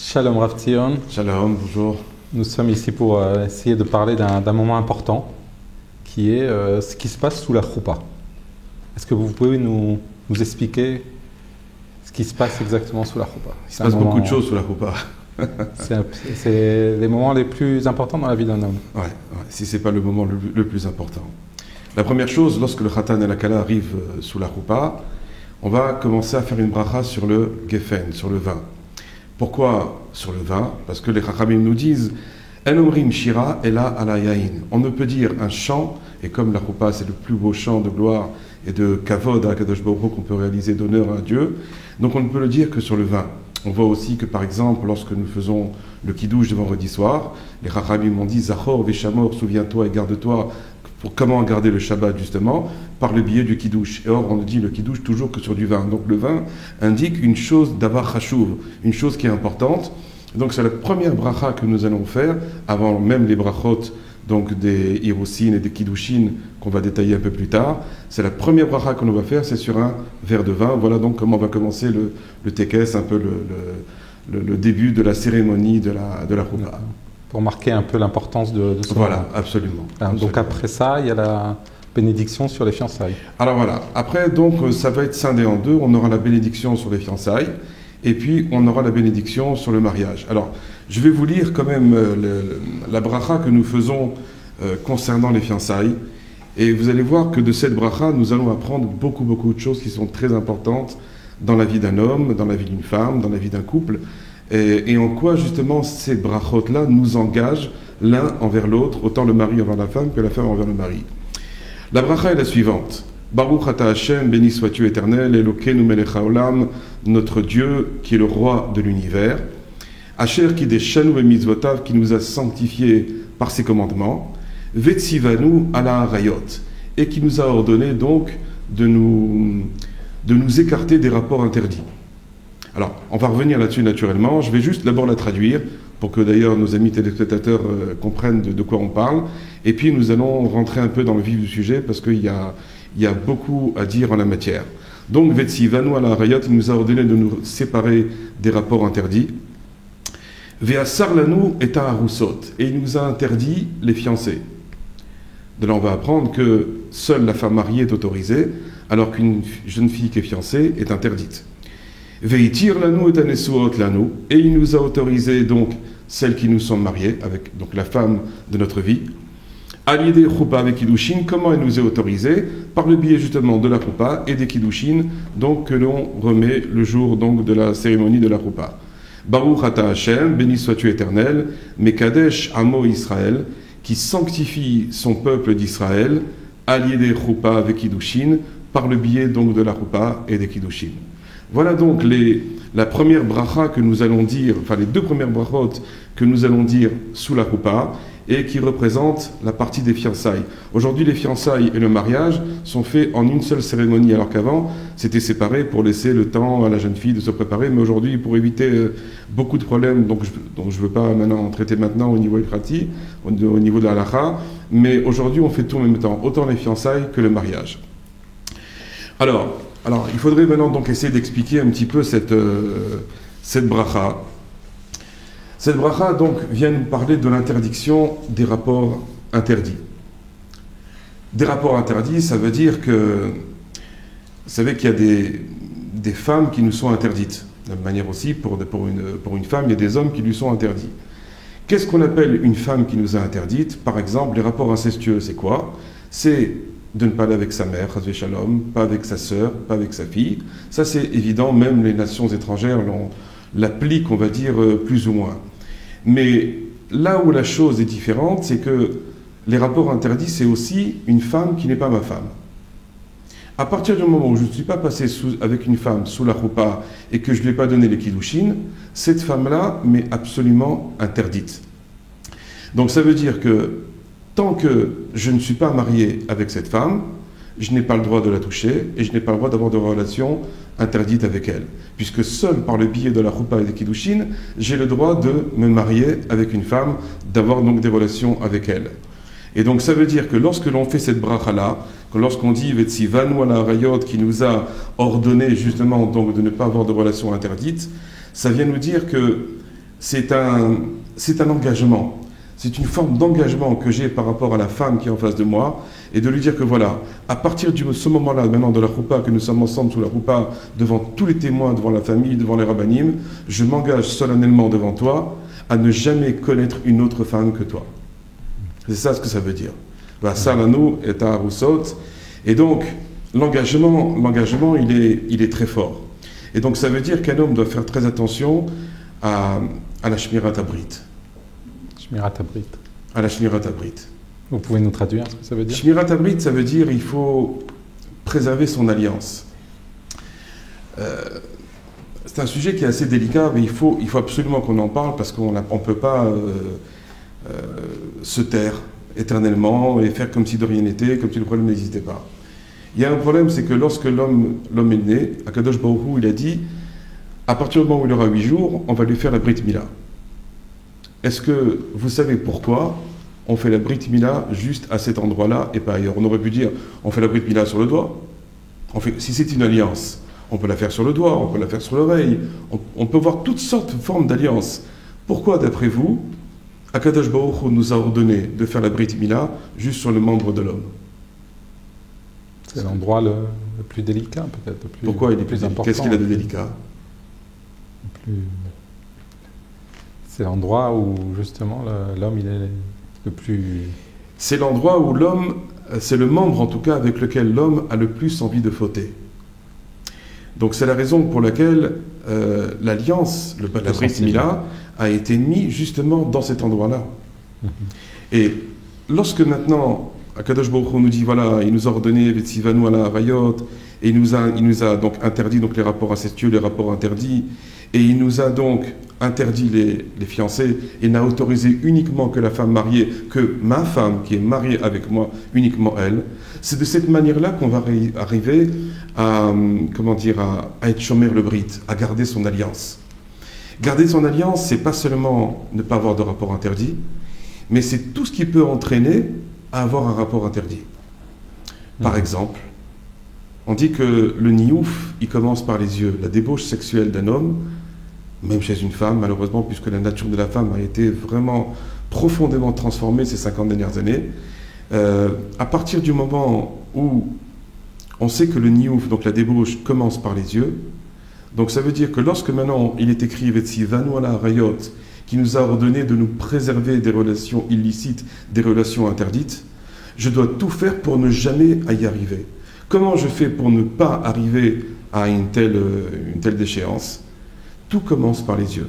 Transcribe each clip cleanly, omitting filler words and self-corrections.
Shalom Rav Tzion, Shalom, bonjour. nous sommes ici pour essayer de parler d'un moment important qui est ce qui se passe sous la choupa. Est-ce que vous pouvez nous expliquer ce qui se passe exactement sous la choupa? Il se passe beaucoup de choses sous la choupa. C'est les moments les plus importants dans la vie d'un homme. Ouais, si ce n'est pas le moment le plus important. La première chose, lorsque le Khatan et la Kala arrivent sous la choupa, on va commencer à faire une bracha sur le geffen, sur le vin. Pourquoi sur le vin? Parce que les Chachamim nous disent En omrim shira ela ala yain. On ne peut dire un chant, et comme la choupa c'est le plus beau chant de gloire et de kavod à Kadosh Baruch Hu qu'on peut réaliser d'honneur à Dieu, donc on ne peut le dire que sur le vin. On voit aussi que par exemple, lorsque nous faisons le kiddush de vendredi soir, les Chachamim m'ont dit Zachor veshamor, souviens-toi et garde-toi. Pour comment garder le Shabbat justement? Par le biais du kiddush. Et or, on ne dit le kiddush toujours que sur du vin. Donc le vin indique une chose d'avar chashuv, une chose qui est importante. Donc c'est la première bracha que nous allons faire, avant même les brachot donc des hirosin et des kiddushin qu'on va détailler un peu plus tard. C'est la première bracha qu'on va faire, c'est sur un verre de vin. Voilà donc comment va commencer le tekes, un peu le début de la cérémonie de la choupa. Pour marquer un peu l'importance de ce Voilà, moment. absolument. Donc après ça, il y a la bénédiction sur les fiançailles. Alors voilà, après donc ça va être scindé en deux, on aura la bénédiction sur les fiançailles, et puis on aura la bénédiction sur le mariage. Alors, je vais vous lire quand même la bracha que nous faisons concernant les fiançailles, et vous allez voir que de cette bracha, nous allons apprendre beaucoup de choses qui sont très importantes dans la vie d'un homme, dans la vie d'une femme, dans la vie d'un couple, et en quoi justement ces brachot-là nous engagent l'un envers l'autre, autant le mari envers la femme que la femme envers le mari. La bracha est la suivante. Baruch ata Hashem, béni sois-tu éternel, Elokeinu melech haolam, notre Dieu qui est le roi de l'univers. Asher kideshanu mitzvotav, qui nous a sanctifiés par ses commandements. Vetzivanu ala harayot, et qui nous a ordonné donc de nous écarter des rapports interdits. Alors, on va revenir là-dessus naturellement. Je vais juste d'abord la traduire pour que d'ailleurs nos amis téléspectateurs comprennent de quoi on parle. Et puis nous allons rentrer un peu dans le vif du sujet parce qu'il y a beaucoup à dire en la matière. Donc, Vetzivanu ala harayot, il nous a ordonné de nous séparer des rapports interdits. Ve'asar lanu et harusot, et il nous a interdit les fiancés. De là, on va apprendre que seule la femme mariée est autorisée, alors qu'une jeune fille qui est fiancée est interdite. Veitir lanu et anesuot lanu, et il nous a autorisé donc celles qui nous sont mariées, avec donc la femme de notre vie. Alidé choupa avec kiddushin, comment elle nous est autorisée? Par le biais justement de la choupa et des kiddushin, donc que l'on remet le jour donc de la cérémonie de la choupa. Baruch ata Hashem, béni sois-tu éternel, Mekadesh amo Israël, qui sanctifie son peuple d'Israël, allié choupa avec kiddushin, par le biais donc de la choupa et des kiddushin. Voilà donc la première bracha que nous allons dire, enfin les deux premières brachot que nous allons dire sous la choupa, et qui représentent la partie des fiançailles. Aujourd'hui, les fiançailles et le mariage sont faits en une seule cérémonie, alors qu'avant, c'était séparé pour laisser le temps à la jeune fille de se préparer. Mais aujourd'hui, pour éviter beaucoup de problèmes, donc je ne veux pas maintenant en traiter maintenant au niveau pratique, au niveau de la halakha, mais aujourd'hui, on fait tout en même temps, autant les fiançailles que le mariage. Alors, il faudrait maintenant donc essayer d'expliquer un petit peu cette bracha. Cette bracha, donc, vient nous parler de l'interdiction des rapports interdits. Des rapports interdits, ça veut dire que, vous savez qu'il y a des femmes qui nous sont interdites. De la même manière aussi, pour une femme, il y a des hommes qui lui sont interdits. Qu'est-ce qu'on appelle une femme qui nous est interdite? Par exemple, les rapports incestueux, c'est quoi? C'est de ne pas aller avec sa mère, chas v'shalom, pas avec sa sœur, pas avec sa fille. Ça, c'est évident, même les nations étrangères l'applique, on va dire, plus ou moins. Mais là où la chose est différente, c'est que les rapports interdits, c'est aussi une femme qui n'est pas ma femme. À partir du moment où je ne suis pas passé avec une femme sous la choupa et que je ne lui ai pas donné les kiddushin, cette femme-là m'est absolument interdite. Donc ça veut dire que tant que je ne suis pas marié avec cette femme, je n'ai pas le droit de la toucher et je n'ai pas le droit d'avoir de relations interdites avec elle. Puisque seul par le biais de la choupa et des kiddushin, j'ai le droit de me marier avec une femme, d'avoir donc des relations avec elle. Et donc ça veut dire que lorsque l'on fait cette bracha-là, que lorsqu'on dit Vetzivanu ala harayot, qui nous a ordonné justement donc de ne pas avoir de relations interdites, ça vient nous dire que c'est un engagement. C'est une forme d'engagement que j'ai par rapport à la femme qui est en face de moi, et de lui dire que voilà, à partir de ce moment-là, maintenant de la roupa, que nous sommes ensemble sous la roupa, devant tous les témoins, devant la famille, devant les rabbinim, je m'engage solennellement devant toi à ne jamais connaître une autre femme que toi. C'est ça ce que ça veut dire. Salanu et Arusot. Et donc, l'engagement, il est très fort. Et donc, ça veut dire qu'un homme doit faire très attention à la Shmirat Abrit. Shmirat Abrit. À la Shmirat Abrit. Vous pouvez nous traduire ce que ça veut dire? Shmirat Abrit, ça veut dire il faut préserver son alliance. C'est un sujet qui est assez délicat, mais il faut absolument qu'on en parle parce qu'on ne peut pas se taire éternellement et faire comme si de rien n'était, comme si le problème n'existait pas. Il y a un problème, c'est que lorsque l'homme est né, Akadosh Baruch Hu, il a dit, à partir du moment où il aura 8 jours, on va lui faire la Brit Mila. Est-ce que vous savez pourquoi on fait la Brit Mila juste à cet endroit-là et pas ailleurs? On aurait pu dire, on fait la Brit Mila sur le doigt. Si c'est une alliance, on peut la faire sur le doigt, on peut la faire sur l'oreille. On peut voir toutes sortes de formes d'alliance. Pourquoi, d'après vous, Akadosh Baruch Hu nous a ordonné de faire la Brit Mila juste sur le membre de l'homme? C'est l'endroit le plus délicat, peut-être. Pourquoi il est plus important? Qu'est-ce qu'il a de délicat? C'est l'endroit où, justement, l'homme, il est le plus... C'est l'endroit où l'homme, c'est le membre, en tout cas, avec lequel l'homme a le plus envie de fauter. Donc, c'est la raison pour laquelle l'alliance, la Brit Mila, a été mis justement dans cet endroit-là. Et lorsque maintenant... Akadosh Baruch Hu nous dit, voilà, il nous a ordonné, Vetsivanu ala Arayot, et il nous a donc interdit donc, les rapports incestueux, les rapports interdits, et il nous a donc interdit les fiancés, et n'a autorisé uniquement que la femme mariée, que ma femme qui est mariée avec moi, uniquement elle. C'est de cette manière-là qu'on va arriver à être shomer le brit, à garder son alliance. Garder son alliance, c'est pas seulement ne pas avoir de rapport interdit, mais c'est tout ce qui peut entraîner à avoir un rapport interdit. Par exemple, on dit que le niouf, il commence par les yeux. La débauche sexuelle d'un homme, même chez une femme, malheureusement, puisque la nature de la femme a été vraiment profondément transformée ces 50 dernières années, à partir du moment où on sait que le niouf, donc la débauche, commence par les yeux, donc ça veut dire que lorsque maintenant il est écrit Vetsi Vanu ala Arayot, qui nous a ordonné de nous préserver des relations illicites, des relations interdites, je dois tout faire pour ne jamais y arriver. Comment je fais pour ne pas arriver à une telle déchéance? Tout commence par les yeux.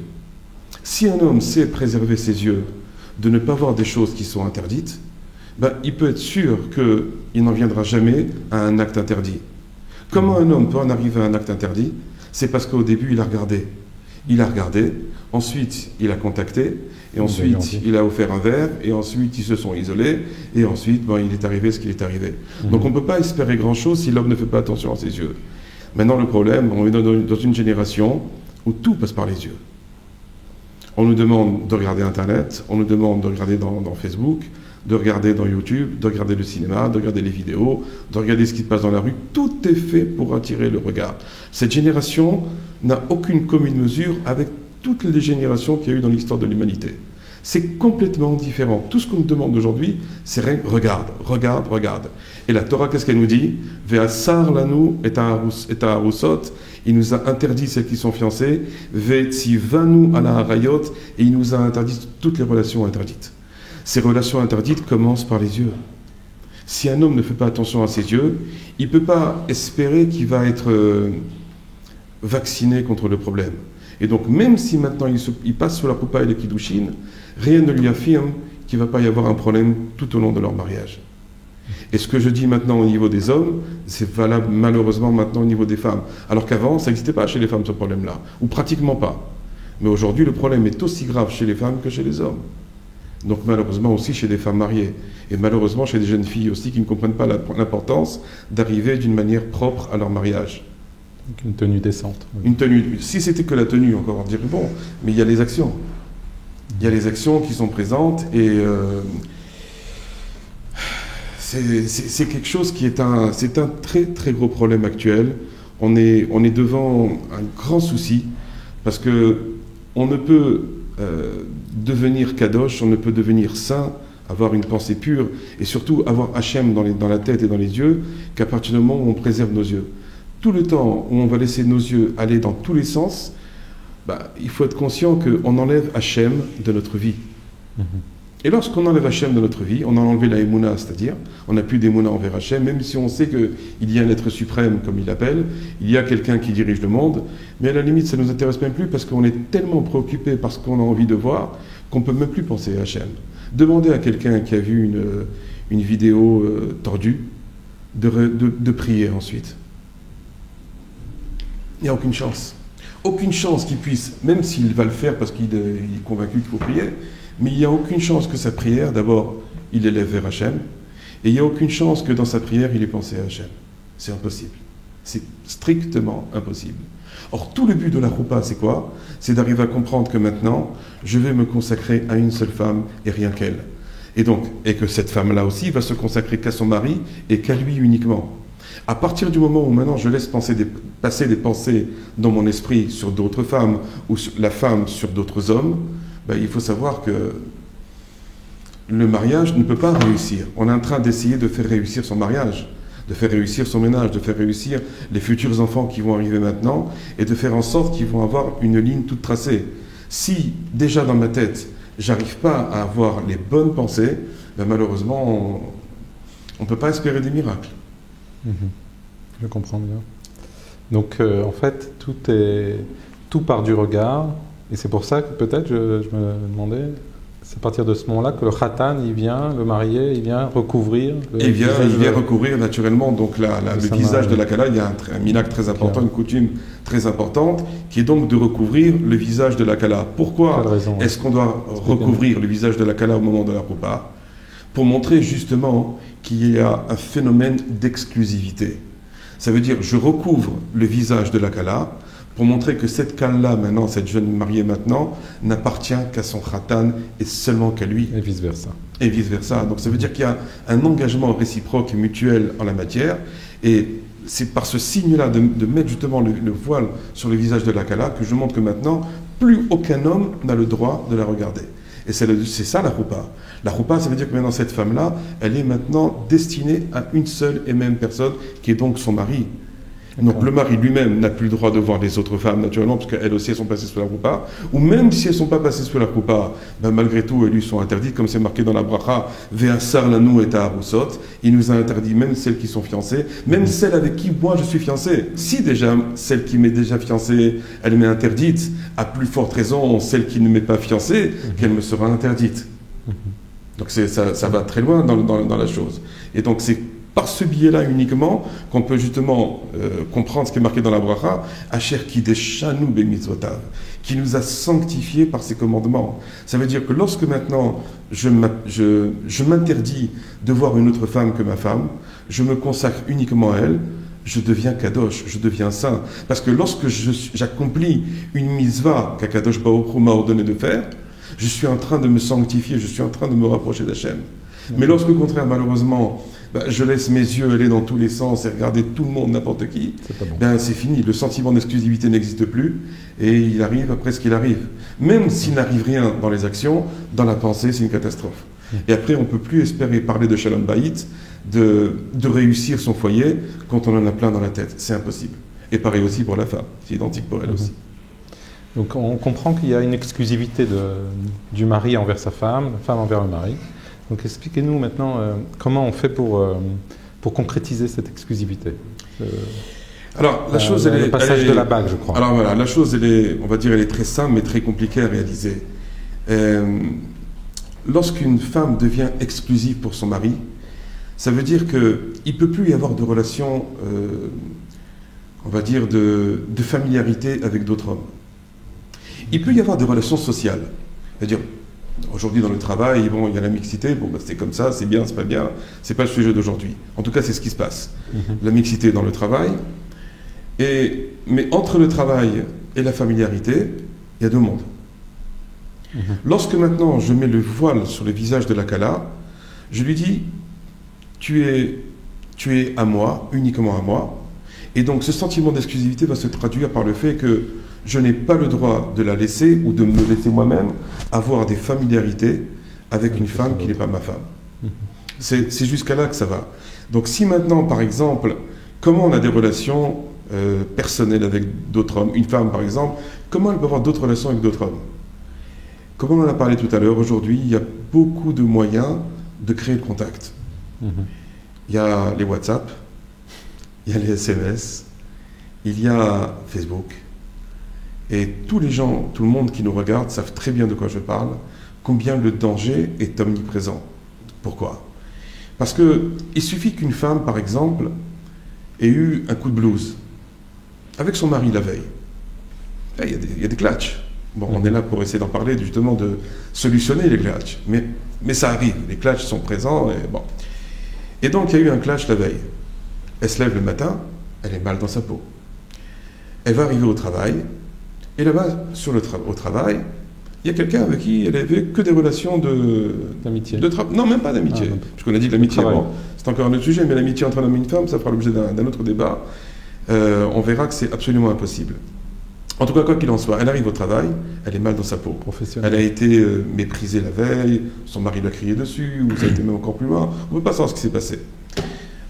Si un homme sait préserver ses yeux de ne pas voir des choses qui sont interdites, il peut être sûr qu'il n'en viendra jamais à un acte interdit. Comment un homme peut en arriver à un acte interdit? C'est parce qu'au début, il a regardé. Il a regardé, ensuite il a contacté, et ensuite il a offert un verre, et ensuite ils se sont isolés, et ensuite il est arrivé ce qui est arrivé. Donc on ne peut pas espérer grand-chose si l'homme ne fait pas attention à ses yeux. Maintenant le problème, on est dans une génération où tout passe par les yeux. On nous demande de regarder Internet, on nous demande de regarder dans Facebook, de regarder dans YouTube, de regarder le cinéma, de regarder les vidéos, de regarder ce qui se passe dans la rue. Tout est fait pour attirer le regard. Cette génération n'a aucune commune mesure avec toutes les générations qu'il y a eu dans l'histoire de l'humanité. C'est complètement différent. Tout ce qu'on nous demande aujourd'hui, c'est regarde, regarde, regarde. Et la Torah, qu'est-ce qu'elle nous dit? Ve'asar lanu et arusot. Il nous a interdit celles qui sont fiancées. Ve'tzivanu ala harayot. Et il nous a interdit toutes les relations interdites. Ces relations interdites commencent par les yeux. Si un homme ne fait pas attention à ses yeux, il ne peut pas espérer qu'il va être vacciné contre le problème. Et donc, même si maintenant il passe sous la coupa et les kiddushin, rien ne lui affirme qu'il ne va pas y avoir un problème tout au long de leur mariage. Et ce que je dis maintenant au niveau des hommes, c'est valable malheureusement maintenant au niveau des femmes. Alors qu'avant, ça n'existait pas chez les femmes ce problème-là, ou pratiquement pas. Mais aujourd'hui, le problème est aussi grave chez les femmes que chez les hommes. Donc malheureusement aussi chez des femmes mariées. Et malheureusement chez des jeunes filles aussi qui ne comprennent pas l'importance d'arriver d'une manière propre à leur mariage. Donc une tenue décente. Oui. Une tenue. Si c'était que la tenue, encore on dirait bon, mais il y a les actions. Il y a les actions qui sont présentes et c'est quelque chose qui est un très très gros problème actuel. On est devant un grand souci parce que on ne peut devenir kadosh, on ne peut devenir saint, avoir une pensée pure, et surtout avoir Hachem dans la tête et dans les yeux, qu'à partir du moment où on préserve nos yeux. Tout le temps où on va laisser nos yeux aller dans tous les sens, il faut être conscient qu'on enlève Hachem de notre vie. Et lorsqu'on enlève Hachem de notre vie, on a enlevé la Emouna, c'est-à-dire on n'a plus d'Emouna envers Hachem, même si on sait qu'il y a un être suprême, comme il l'appelle, il y a quelqu'un qui dirige le monde, mais à la limite ça ne nous intéresse même plus parce qu'on est tellement préoccupé par ce qu'on a envie de voir qu'on ne peut même plus penser à Hachem. Demandez à quelqu'un qui a vu une vidéo tordue de prier ensuite. Il n'y a aucune chance. Aucune chance qu'il puisse, même s'il va le faire parce qu'il est convaincu qu'il faut prier, mais il n'y a aucune chance que sa prière, d'abord, il élève vers Hachem, et il n'y a aucune chance que dans sa prière, il ait pensé à Hachem. C'est impossible. C'est strictement impossible. Or, tout le but de la roupa, c'est quoi? C'est d'arriver à comprendre que maintenant, je vais me consacrer à une seule femme et rien qu'elle. Et que cette femme-là aussi va se consacrer qu'à son mari et qu'à lui uniquement. À partir du moment où maintenant je laisse passer des pensées dans mon esprit sur d'autres femmes ou la femme sur d'autres hommes, il faut savoir que le mariage ne peut pas réussir. On est en train d'essayer de faire réussir son mariage, de faire réussir son ménage, de faire réussir les futurs enfants qui vont arriver maintenant et de faire en sorte qu'ils vont avoir une ligne toute tracée. Si déjà dans ma tête, j'arrive pas à avoir les bonnes pensées, malheureusement, on ne peut pas espérer des miracles. Je comprends bien. Donc, en fait, tout part du regard. Et c'est pour ça que peut-être, je me demandais, c'est à partir de ce moment-là que le khatan, le marié, il vient recouvrir. Il vient recouvrir naturellement donc le visage de la Kala. Il y a un minhag très important, une coutume très importante, qui est donc de recouvrir le visage de la Kala. Pourquoi est-ce qu'on doit recouvrir le visage de la Kala au moment de la roupa? Pour montrer justement qu'il y a un phénomène d'exclusivité. Ça veut dire, je recouvre le visage de la Kala, pour montrer que cette Kala maintenant, cette jeune mariée maintenant, n'appartient qu'à son khatan et seulement qu'à lui. Et vice-versa. Et vice-versa. Donc ça veut dire qu'il y a un engagement réciproque et mutuel en la matière. Et c'est par ce signe-là de mettre justement le voile sur le visage de la Kala que je montre que maintenant, plus aucun homme n'a le droit de la regarder. Et c'est ça la roupa. La roupa, ça veut dire que maintenant cette femme-là, elle est maintenant destinée à une seule et même personne, qui est donc son mari. Donc le mari lui-même n'a plus le droit de voir les autres femmes, naturellement, parce qu'elles aussi elles sont passées sous la roupa, ou même si elles ne sont pas passées sous la roupa, malgré tout elles lui sont interdites, comme c'est marqué dans la bracha, Ve'asar lanu et arusot, il nous a interdit même celles qui sont fiancées, même celles avec qui moi je suis fiancé. Si déjà celle qui m'est déjà fiancée, elle m'est interdite, à plus forte raison celle qui ne m'est pas fiancée, qu'elle me sera interdite. Donc ça va très loin dans la chose. Et donc c'est par ce biais-là uniquement qu'on peut justement comprendre ce qui est marqué dans la bracha, Asher kideshanu bemitzvotav, qui nous a sanctifiés par ses commandements. Ça veut dire que lorsque maintenant je m'interdis de voir une autre femme que ma femme, je me consacre uniquement à elle, je deviens kadosh, je deviens saint. Parce que lorsque j'accomplis une mitzvah qu'Akadosh Baruch Hu m'a ordonné de faire, je suis en train de me sanctifier, je suis en train de me rapprocher d'Hachem. Mais lorsque, au contraire, malheureusement, je laisse mes yeux aller dans tous les sens et regarder tout le monde, n'importe qui, c'est fini. Le sentiment d'exclusivité n'existe plus et il arrive après ce qu'il arrive. Même s'il n'arrive rien dans les actions, dans la pensée, c'est une catastrophe. Et après, on ne peut plus espérer parler de Shalom Bayit, de réussir son foyer quand on en a plein dans la tête. C'est impossible. Et pareil aussi pour la femme. C'est identique pour elle aussi. Donc on comprend qu'il y a une exclusivité du mari envers sa femme, la femme envers le mari. Donc expliquez-nous maintenant comment on fait pour concrétiser cette exclusivité. Alors la chose, elle est le passage de la bague, je crois. Alors voilà, la chose, elle est très simple mais très compliquée à réaliser. Lorsqu'une femme devient exclusive pour son mari, ça veut dire qu'il ne peut plus y avoir de relation, on va dire, de familiarité avec d'autres hommes. Il peut y avoir des relations sociales. C'est-à-dire, aujourd'hui dans le travail, il y a la mixité, c'est comme ça, c'est bien, c'est pas bien, c'est pas le sujet d'aujourd'hui. En tout cas, c'est ce qui se passe. La mixité dans le travail. Mais entre le travail et la familiarité, il y a deux mondes. Lorsque maintenant je mets le voile sur le visage de la Kala, je lui dis, tu es à moi, uniquement à moi, et donc ce sentiment d'exclusivité va se traduire par le fait que je n'ai pas le droit de la laisser ou de me laisser moi-même avoir des familiarités avec une femme qui n'est pas ma femme. C'est jusqu'à là que ça va. Donc si maintenant, par exemple, comment on a des relations personnelles avec d'autres hommes, une femme par exemple, comment elle peut avoir d'autres relations avec d'autres hommes? Comme on en a parlé tout à l'heure, aujourd'hui, il y a beaucoup de moyens de créer le contact. Il y a les WhatsApp, il y a les SMS, il y a Facebook. Et tous les gens, tout le monde qui nous regarde savent très bien de quoi je parle, combien le danger est omniprésent. Pourquoi? Parce qu'il suffit qu'une femme, par exemple, ait eu un coup de blues avec son mari la veille. Là, il y a des clashs. Bon, on est là pour essayer d'en parler, justement, de solutionner les clashs. Mais ça arrive, les clashs sont présents. Et, bon. Et donc, il y a eu un clash la veille. Elle se lève le matin, elle est mal dans sa peau. Elle va arriver au travail, et là-bas, au travail, il y a quelqu'un avec qui elle n'avait que des relations d'amitié. Non, même pas d'amitié. Parce qu'on a dit de l'amitié. Bon, c'est encore un autre sujet, mais l'amitié entre un homme et une femme, ça fera l'objet d'un autre débat. On verra que c'est absolument impossible. En tout cas, quoi qu'il en soit, elle arrive au travail, elle est mal dans sa peau. Elle a été méprisée la veille, son mari l'a crié dessus, ou ça a été même encore plus loin. On ne peut pas savoir ce qui s'est passé.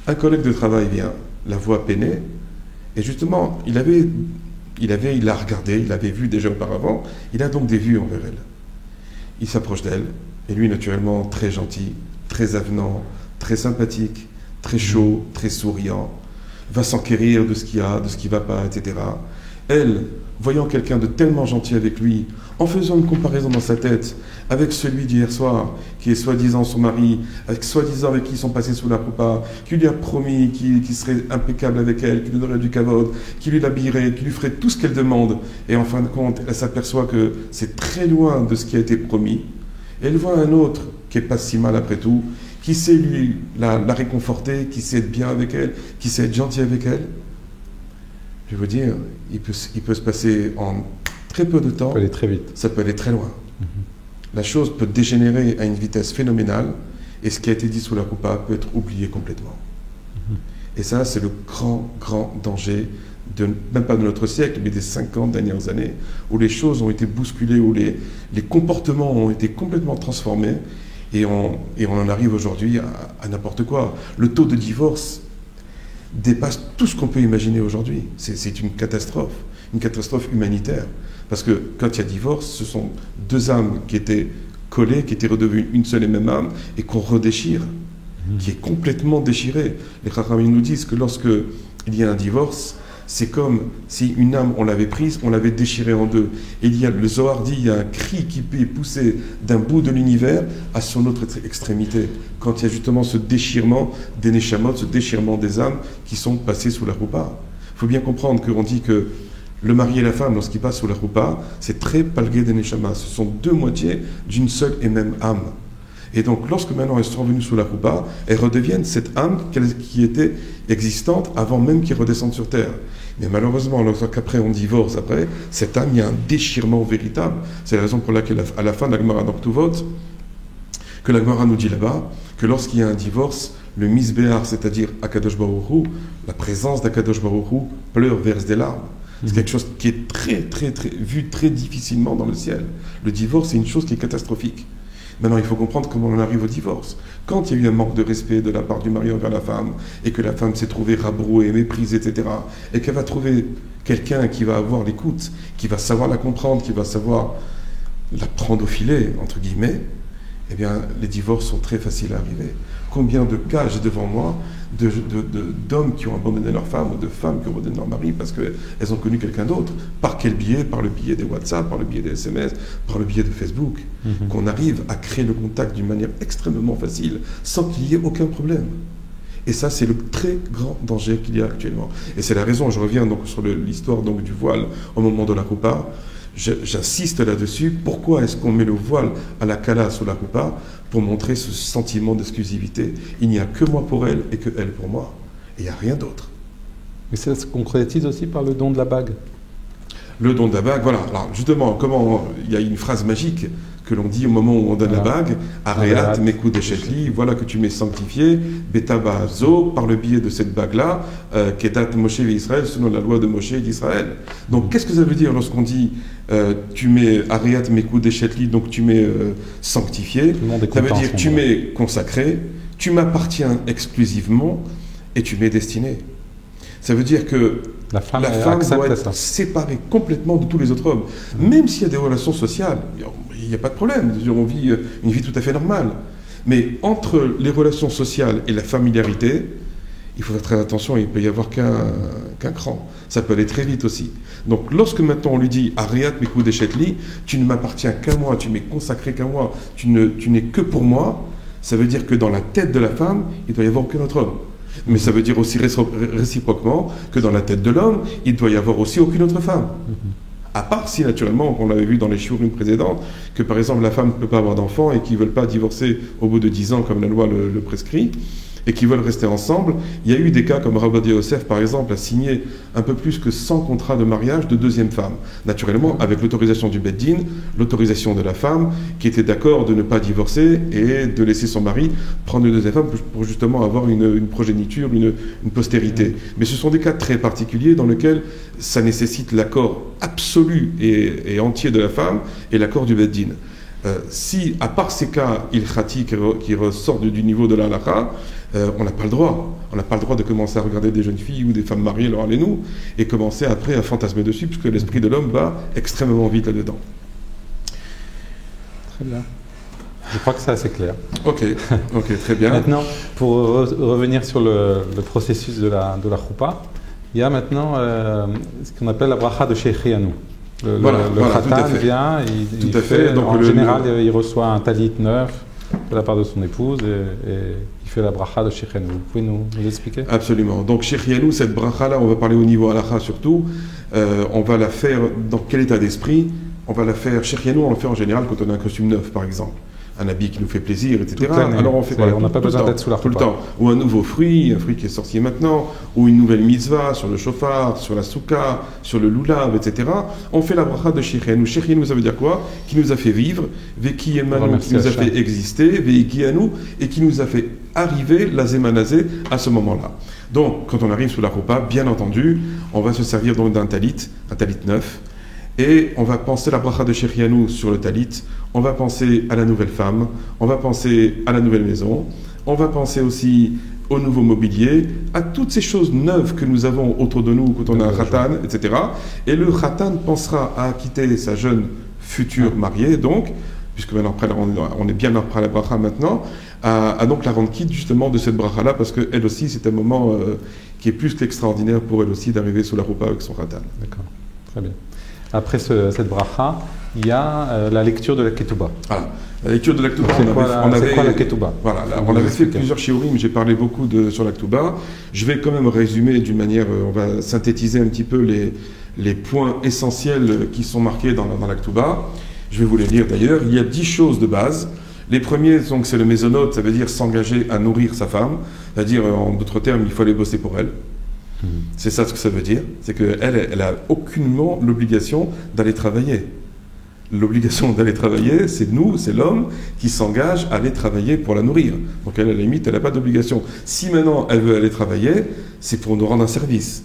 Un collègue de travail vient, la voit peiner, et justement, il l'a regardé, il l'avait vu déjà auparavant, il a donc des vues envers elle. Il s'approche d'elle, et lui, naturellement, très gentil, très avenant, très sympathique, très chaud, très souriant, va s'enquérir de ce qu'il y a, de ce qui ne va pas, etc. Elle, voyant quelqu'un de tellement gentil avec lui, en faisant une comparaison dans sa tête avec celui d'hier soir, qui est soi-disant son mari, soi-disant avec qui ils sont passés sous la roupa, qui lui a promis qu'il serait impeccable avec elle, qu'il lui donnerait du kavod, qui lui l'habillerait, qui lui ferait tout ce qu'elle demande, et en fin de compte, elle s'aperçoit que c'est très loin de ce qui a été promis. Et elle voit un autre qui n'est pas si mal après tout, qui sait lui la réconforter, qui sait être bien avec elle, qui sait être gentil avec elle. Je veux dire, il peut se passer en très peu de temps. Ça peut aller très vite. Ça peut aller très loin. La chose peut dégénérer à une vitesse phénoménale, et ce qui a été dit sous la roupa peut être oublié complètement. Et ça, c'est le grand, grand danger, même pas de notre siècle, mais des 50 dernières années, où les choses ont été bousculées, où les comportements ont été complètement transformés, et on en arrive aujourd'hui à n'importe quoi. Le taux de divorce dépasse tout ce qu'on peut imaginer aujourd'hui. C'est une catastrophe humanitaire. Parce que quand il y a divorce, ce sont deux âmes qui étaient collées, qui étaient redevenues une seule et même âme, et qu'on redéchire, qui est complètement déchirée. Les Chachamim nous disent que lorsque il y a un divorce, c'est comme si une âme, on l'avait prise, on l'avait déchirée en deux. Et le Zohar dit, il y a un cri qui peut pousser d'un bout de l'univers à son autre extrémité. Quand il y a justement ce déchirement des neshamot, ce déchirement des âmes qui sont passées sous la roupa. Il faut bien comprendre qu'on dit que le mari et la femme, lorsqu'ils passent sous la roupa, c'est très palgué des neshamas. Ce sont deux moitiés d'une seule et même âme. Et donc, lorsque maintenant elles sont revenues sous la roupa, elles redeviennent cette âme qui était existante avant même qu'ils redescendent sur terre. Mais malheureusement, lorsqu'après on divorce, cette âme, il y a un déchirement véritable. C'est la raison pour laquelle, à la fin de la Gemara d'Oktuvot, que la Gemara nous dit là-bas, que lorsqu'il y a un divorce, le misbéar, c'est-à-dire Akadosh Baruch Hu, la présence d'Akadosh Baruch Hu, pleure, verse des larmes. C'est quelque chose qui est très, très, très, vu très difficilement dans le ciel. Le divorce, c'est une chose qui est catastrophique. Maintenant, il faut comprendre comment on arrive au divorce. Quand il y a eu un manque de respect de la part du mari envers la femme, et que la femme s'est trouvée rabrouée, méprisée, etc., et qu'elle va trouver quelqu'un qui va avoir l'écoute, qui va savoir la comprendre, qui va savoir la prendre au filet, entre guillemets, eh bien, les divorces sont très faciles à arriver. Combien de cas j'ai devant moi d'hommes qui ont abandonné leur femme ou de femmes qui ont abandonné leur mari parce qu'elles ont connu quelqu'un d'autre. Par quel biais? Par le biais des WhatsApp, par le biais des SMS, par le biais de Facebook. Qu'on arrive à créer le contact d'une manière extrêmement facile sans qu'il y ait aucun problème. Et ça, c'est le très grand danger qu'il y a actuellement. Et c'est la raison, je reviens donc sur l'histoire donc du voile au moment de la roupa. J'insiste là-dessus. Pourquoi est-ce qu'on met le voile à la kala sous la roupa? Pour montrer ce sentiment d'exclusivité. Il n'y a que moi pour elle et que elle pour moi. Et il n'y a rien d'autre. Mais ça se concrétise aussi par le don de la bague. Le don de la bague, voilà. Alors justement, comment il y a une phrase magique que l'on dit au moment où on donne la bague, Areat, Areat, Mekou Deshetli, voilà que tu m'es sanctifié, Betaba Zo, par le biais de cette bague-là, Kedat Moshe Israël, selon la loi de Moshe d'Israël. Donc qu'est-ce que ça veut dire lorsqu'on dit tu m'es Areat, Mekou Deshetli, donc tu m'es sanctifié? Ça veut dire tu m'es consacré, tu m'appartiens exclusivement et tu m'es destiné. Ça veut dire que la femme doit être séparée complètement de tous les autres hommes. Même s'il y a des relations sociales, il n'y a pas de problème. On vit une vie tout à fait normale. Mais entre les relations sociales et la familiarité, il faut faire très attention, il ne peut y avoir qu'un cran. Ça peut aller très vite aussi. Donc lorsque maintenant on lui dit « Areat Mekou Deshetli », tu ne m'appartiens qu'à moi, tu m'es consacré qu'à moi, tu n'es que pour moi, ça veut dire que dans la tête de la femme, il ne doit y avoir aucun autre homme. Mais ça veut dire aussi réciproquement que dans la tête de l'homme, il ne doit y avoir aussi aucune autre femme. À part si, naturellement, on l'avait vu dans les shiurim précédents, que par exemple la femme ne peut pas avoir d'enfant et qu'ils ne veulent pas divorcer au bout de 10 ans, comme la loi le prescrit, et qui veulent rester ensemble. Il y a eu des cas comme Rav Ovadia Yosef, par exemple, a signé un peu plus que 100 contrats de mariage de deuxième femme. Naturellement, avec l'autorisation du Beth Din, l'autorisation de la femme, qui était d'accord de ne pas divorcer et de laisser son mari prendre une deuxième femme pour justement avoir une progéniture, une postérité. Mais ce sont des cas très particuliers dans lesquels ça nécessite l'accord absolu et entier de la femme et l'accord du Beth Din. Si, à part ces cas ilkhati qui ressortent du niveau de la halakha, on n'a pas le droit. On n'a pas le droit de commencer à regarder des jeunes filles ou des femmes mariées, alors allez-nous, et commencer après à fantasmer dessus, puisque l'esprit de l'homme va extrêmement vite là-dedans. Très bien. Je crois que c'est assez clair. Ok, très bien. Maintenant, pour revenir sur le processus de la choupa, il y a maintenant ce qu'on appelle la bracha de Shehecheyanu. Le khatan vient, il fait, donc en général, il reçoit un talit neuf de la part de son épouse et il fait la bracha de Shehecheyanu. Vous pouvez nous expliquer? Absolument. Donc Shehecheyanu, cette bracha-là, on va parler au niveau halakha surtout. On va la faire dans quel état d'esprit? On va la faire, Shehecheyanu, on le fait en général quand on a un costume neuf, par exemple. Un habit qui nous fait plaisir, etc. Alors on fait on n'a pas besoin d'être sous la tout le temps. Ou un nouveau fruit, un fruit qui est sorti maintenant, ou une nouvelle mitzvah sur le shofar, sur la souka, sur le lulav, etc. On fait la bracha de Shehecheyanu. Shehecheyanu, ça veut dire quoi? Qui nous a fait vivre, Veki Emanu, qui nous a fait exister, Veigianu, et qui nous a fait arriver la Zemanazé à ce moment-là. Donc, quand on arrive sous la choupa, bien entendu, on va se servir donc d'un talit neuf, et on va penser la bracha de Shehecheyanu sur le talit, on va penser à la nouvelle femme, on va penser à la nouvelle maison, on va penser aussi au nouveau mobilier, à toutes ces choses neuves que nous avons autour de nous quand on a un khatan, etc. Et le khatan pensera à quitter sa jeune future mariée, donc, puisque maintenant on est bien après la bracha maintenant, à donc la rendre quitte justement de cette bracha-là, parce qu'elle aussi c'est un moment qui est plus qu'extraordinaire pour elle aussi d'arriver sous la roupa avec son khatan. D'accord, très bien. Après cette bracha, il y a la lecture de la ketouba. Voilà. La lecture de la ketouba, c'est quoi la ketouba? Voilà, on avait fait plusieurs shiurim, j'ai parlé beaucoup sur la ketouba. Je vais quand même résumer d'une manière, on va synthétiser un petit peu les points essentiels qui sont marqués dans la ketouba. Je vais vous les lire d'ailleurs. Il y a 10 choses de base. Les premiers, donc, c'est le mésonote, ça veut dire s'engager à nourrir sa femme. C'est-à-dire, en d'autres termes, il faut aller bosser pour elle. C'est ça ce que ça veut dire, c'est qu'elle a aucunement l'obligation d'aller travailler. L'obligation d'aller travailler, c'est nous, c'est l'homme qui s'engage à aller travailler pour la nourrir. Donc elle, à la limite, elle n'a pas d'obligation. Si maintenant elle veut aller travailler, c'est pour nous rendre un service.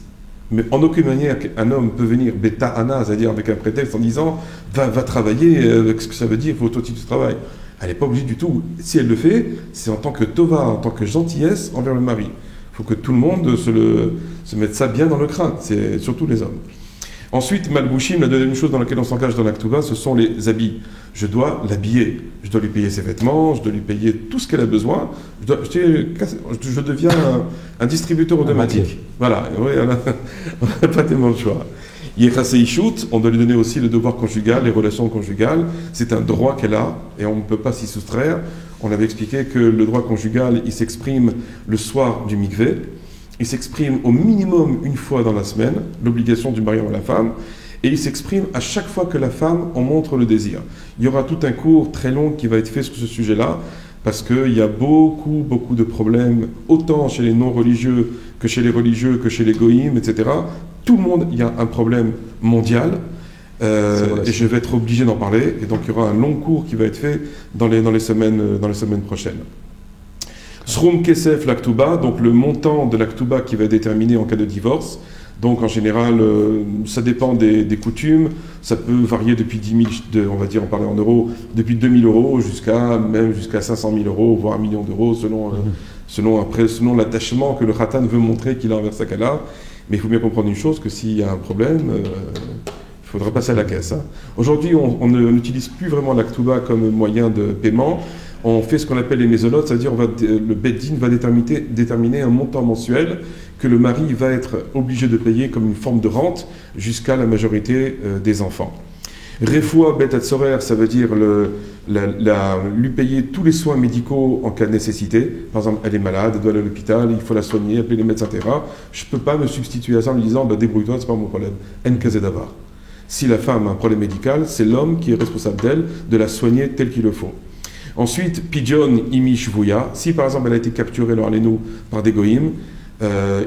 Mais en aucune manière un homme peut venir beta'ana, c'est-à-dire avec un prétexte en disant va travailler, avec ce que ça veut dire, il faut toi aussi tu travailles. Elle n'est pas obligée du tout. Si elle le fait, c'est en tant que tova, en tant que gentillesse envers le mari. Il faut que tout le monde se mette ça bien dans le crâne, c'est surtout les hommes. Ensuite, Malbouchim, la deuxième chose dans laquelle on s'engage dans la ketouba, ce sont les habits. Je dois l'habiller, je dois lui payer ses vêtements, je dois lui payer tout ce qu'elle a besoin. Je deviens un distributeur automatique. Voilà, oui, on n'a pas tellement de choix. Yechasei-shut, on doit lui donner aussi le devoir conjugal, les relations conjugales. C'est un droit qu'elle a et on ne peut pas s'y soustraire. On avait expliqué que le droit conjugal, il s'exprime le soir du mikvé. Il s'exprime au minimum une fois dans la semaine, l'obligation du mari à la femme. Et il s'exprime à chaque fois que la femme en montre le désir. Il y aura tout un cours très long qui va être fait sur ce sujet-là, parce qu'il y a beaucoup de problèmes, autant chez les non-religieux que chez les religieux, que chez les goïms, etc. Tout le monde, il y a un problème mondial et je vais être obligé d'en parler. Et donc il y aura un long cours qui va être fait dans les semaines prochaines. Srum Kesef l'Aktuba, donc le montant de l'Aktuba qui va être déterminé en cas de divorce. Donc en général, ça dépend des coutumes, ça peut varier depuis 10 000, on va dire, on parlait en euros, depuis 2 000 euros jusqu'à 500 000 euros, voire 1 million d'euros, selon l'attachement que le khatan veut montrer qu'il a envers sa kala. Mais il faut bien comprendre une chose, que s'il y a un problème, il faudra passer à la caisse. Hein. Aujourd'hui, on n'utilise plus vraiment l'Aktuba comme moyen de paiement. On fait ce qu'on appelle les mésolotes, c'est-à-dire le Beddin va déterminer un montant mensuel que le mari va être obligé de payer comme une forme de rente jusqu'à la majorité des enfants. Refoua Bet Atzorer, ça veut dire lui payer tous les soins médicaux en cas de nécessité. Par exemple, elle est malade, elle doit aller à l'hôpital, il faut la soigner, appeler les médecins, etc. Je ne peux pas me substituer à ça en lui disant débrouille-toi, c'est pas mon problème. En kazé d'avar. Si la femme a un problème médical, c'est l'homme qui est responsable d'elle, de la soigner tel qu'il le faut. Ensuite, Pidjon Imish Vouya, si par exemple elle a été capturée par des goïms,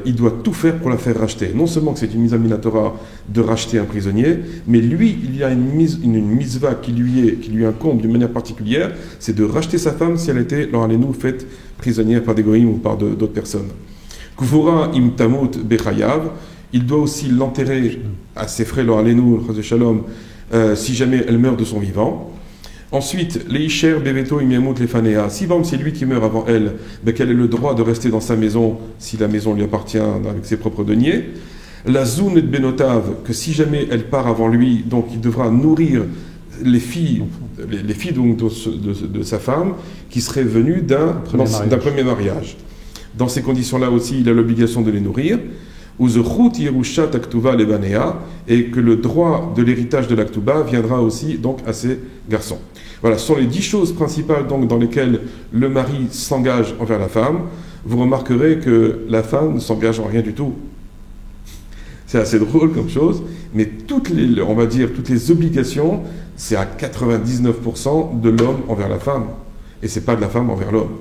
il doit tout faire pour la faire racheter. Non seulement que c'est une mise à Minatora de racheter un prisonnier, mais lui, il y a une misva qui lui incombe d'une manière particulière, c'est de racheter sa femme si elle a été faite prisonnière par des goïms ou par d'autres personnes. Kufura Im Tamut Bechayav, il doit aussi l'enterrer à ses frais, Shalom, si jamais elle meurt de son vivant. Ensuite, Leisher Beveto Imiamut Lefanea. Si c'est lui qui meurt avant elle, qu'elle ait le droit de rester dans sa maison si la maison lui appartient avec ses propres deniers. La Zoun et Benotav, que si jamais elle part avant lui, donc il devra nourrir les filles donc, de sa femme qui seraient venues d'un premier mariage. Dans ces conditions-là aussi, il a l'obligation de les nourrir. Et que le droit de l'héritage de l'Aktuba viendra aussi donc à ses garçons. Voilà, ce sont les 10 choses principales donc, dans lesquelles le mari s'engage envers la femme. Vous remarquerez que la femme ne s'engage en rien du tout. C'est assez drôle comme chose, mais toutes les obligations, c'est à 99% de l'homme envers la femme. Et ce n'est pas de la femme envers l'homme.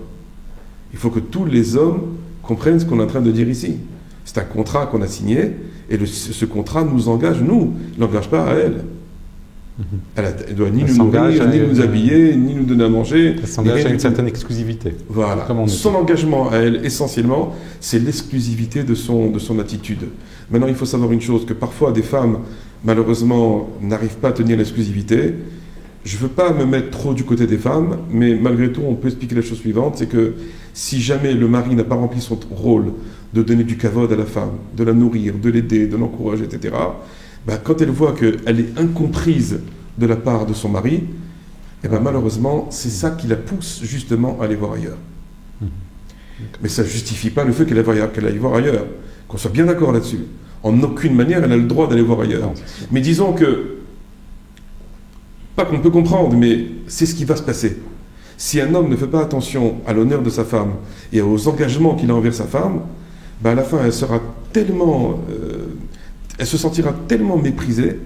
Il faut que tous les hommes comprennent ce qu'on est en train de dire ici. C'est un contrat qu'on a signé, et ce contrat nous engage, nous. Il n'engage pas à elle. Elle ne doit ni nous nourrir, ni nous habiller, ni nous donner à manger. Elle s'engage à une certaine exclusivité. Voilà. Son engagement à elle, essentiellement, c'est l'exclusivité de son attitude. Maintenant, il faut savoir une chose, que parfois des femmes, malheureusement, n'arrivent pas à tenir l'exclusivité. Je ne veux pas me mettre trop du côté des femmes, mais malgré tout, on peut expliquer la chose suivante, c'est que si jamais le mari n'a pas rempli son rôle de donner du kavod à la femme, de la nourrir, de l'aider, de l'encourager, etc., quand elle voit qu'elle est incomprise de la part de son mari, malheureusement, c'est ça qui la pousse justement à aller voir ailleurs. Mais ça ne justifie pas le fait qu'elle aille voir ailleurs. Qu'on soit bien d'accord là-dessus. En aucune manière, elle a le droit d'aller voir ailleurs. Mais disons que, pas qu'on peut comprendre, mais c'est ce qui va se passer. Si un homme ne fait pas attention à l'honneur de sa femme et aux engagements qu'il a envers sa femme, à la fin, elle se sentira tellement méprisée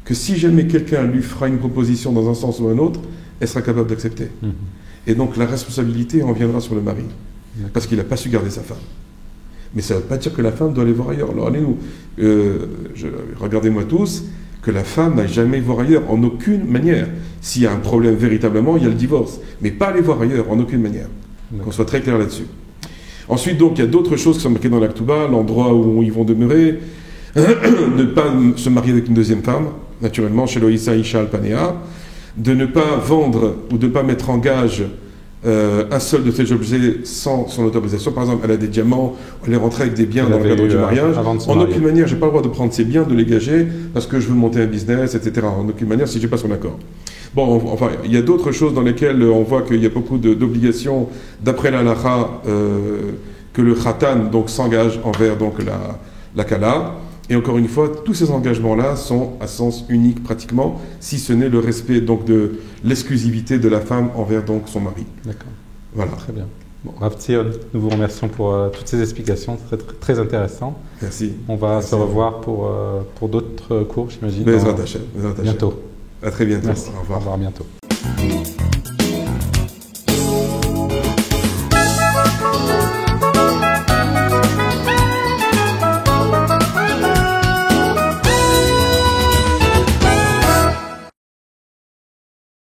que si jamais quelqu'un lui fera une proposition dans un sens ou un autre, elle sera capable d'accepter. Et donc la responsabilité en viendra sur le mari, parce qu'il n'a pas su garder sa femme. Mais ça ne veut pas dire que la femme doit aller voir ailleurs. Alors allez-nous, regardez-moi tous, que la femme n'a jamais voir ailleurs, en aucune manière. S'il y a un problème véritablement, il y a le divorce. Mais pas aller voir ailleurs, en aucune manière. Qu'on soit très clair là-dessus. Ensuite, donc, il y a d'autres choses qui sont marquées dans l'Aktuba, l'endroit où ils vont demeurer, ne pas se marier avec une deuxième femme, naturellement, chez Loïsa Isha Alpanea, de ne pas vendre ou de ne pas mettre en gage un seul de ces objets sans son autorisation. Par exemple, elle a des diamants, elle est rentrée avec des biens dans le cadre du mariage. En aucune manière, je n'ai pas le droit de prendre ces biens, de les gager, parce que je veux monter un business, etc. En aucune manière, si je n'ai pas son accord. Bon, enfin, il y a d'autres choses dans lesquelles on voit qu'il y a beaucoup d'obligations, d'après la halakha, que le khatan donc s'engage envers donc la kala. Et encore une fois, tous ces engagements-là sont à sens unique pratiquement, si ce n'est le respect donc de l'exclusivité de la femme envers donc son mari. D'accord. Voilà. Très bien. Bon, Rav Tzion, nous vous remercions pour toutes ces explications, très, très, très intéressant. Merci. On va se revoir pour d'autres cours, j'imagine. Bezrat Hashem. Bientôt. À très bientôt. Merci. Au revoir. Au revoir, à bientôt.